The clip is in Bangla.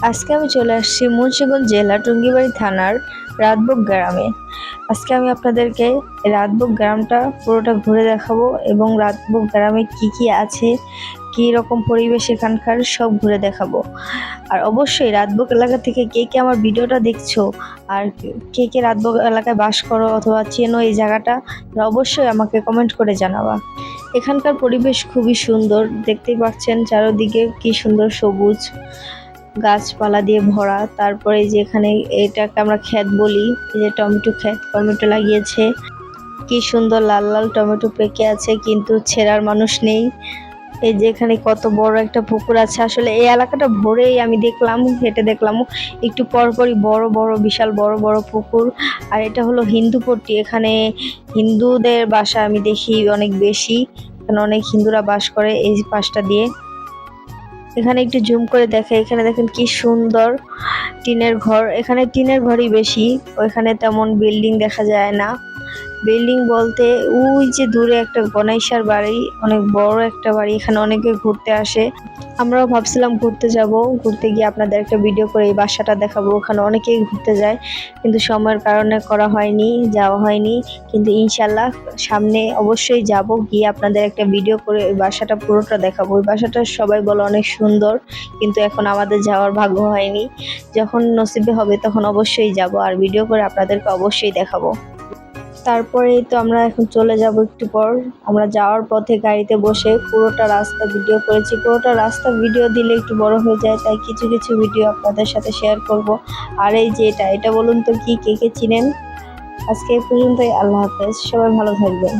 আজকে আমি চলে আসছি মুন্সিগঞ্জ জেলা টুঙ্গিবাড়ি থানার রাতবুক গ্রামে। আজকে আমি আপনাদেরকে রাতবুক গ্রামটা পুরোটা ঘুরে দেখাবো এবং রাতবুক গ্রামে কি আছে, কী রকম পরিবেশ এখানকার সব ঘুরে দেখাবো। আর অবশ্যই রাতবুক এলাকা থেকে কে আমার ভিডিওটা দেখছো আর কে রাতবুক এলাকায় বাস করো অথবা চেনো এই জায়গাটা, অবশ্যই আমাকে কমেন্ট করে জানাবা। এখানকার পরিবেশ খুবই সুন্দর, দেখতেই পাচ্ছেন চারদিকে কি সুন্দর সবুজ গাছপালা দিয়ে ভরা। তারপরে যে এখানে এটাকে আমরা ক্ষেত বলি, এই যে টমেটো ক্ষেত, টমেটো লাগিয়েছে, কি সুন্দর লাল লাল টমেটো পেকে আছে কিন্তু ছেঁড়ার মানুষ নেই। এই যে এখানে কত বড় একটা পুকুর আছে, আসলে এই এলাকাটা ভোরেই আমি দেখলাম, হেঁটে দেখলাম একটু পরপরই বড় বড় বিশাল বড় বড় পুকুর। আর এটা হলো হিন্দুপট্টি, এখানে হিন্দুদের বাসা আমি দেখি অনেক বেশি, এখানে অনেক হিন্দুরা বাস করে এই পাশটা দিয়ে। এখানে একটু জুম করে দেখে, এখানে দেখেন কি সুন্দর টিনের ঘর, এখানে টিনের ঘরই বেশি, ওইখানে তেমন বিল্ডিং দেখা যায় না। বিল্ডিং বলতে ওই যে দূরে একটা গণেশার বাড়ি, অনেক বড় একটা বাড়ি, এখানে অনেকে ঘুরতে আসে। আমরাও ভাবছিলাম ঘুরতে যাব, ঘুরতে গিয়ে আপনাদের একটা ভিডিও করে এই বাসাটা দেখাবো। ওখানে অনেকেই ঘুরতে যায় কিন্তু সময়ের কারণে করা হয়নি, যাওয়া হয়নি। কিন্তু ইনশাল্লাহ সামনে অবশ্যই যাব, গিয়ে আপনাদের একটা ভিডিও করে ওই বাসাটা পুরোটা দেখাবো। ওই বাসাটা সবাই বলে অনেক সুন্দর, কিন্তু এখন আমাদের যাওয়ার ভাগ্য হয়নি। যখন নসিবে হবে তখন অবশ্যই যাব আর ভিডিও করে আপনাদেরকে অবশ্যই দেখাবো। তারপরেই তো আমরা এখন চলে যাব একটু পর। আমরা যাওয়ার পথে গাড়িতে বসে পুরোটা রাস্তা ভিডিও করেছি। পুরোটা রাস্তা ভিডিও দিলে একটু বড় হয়ে যায়, তাই কিছু কিছু ভিডিও আপনাদের সাথে শেয়ার করব। আর এই যে এটা বলুন তো কে চিনেন? আজকে এই পর্যন্তই, আল্লাহ হাফেজ, সবাই ভালো থাকবেন।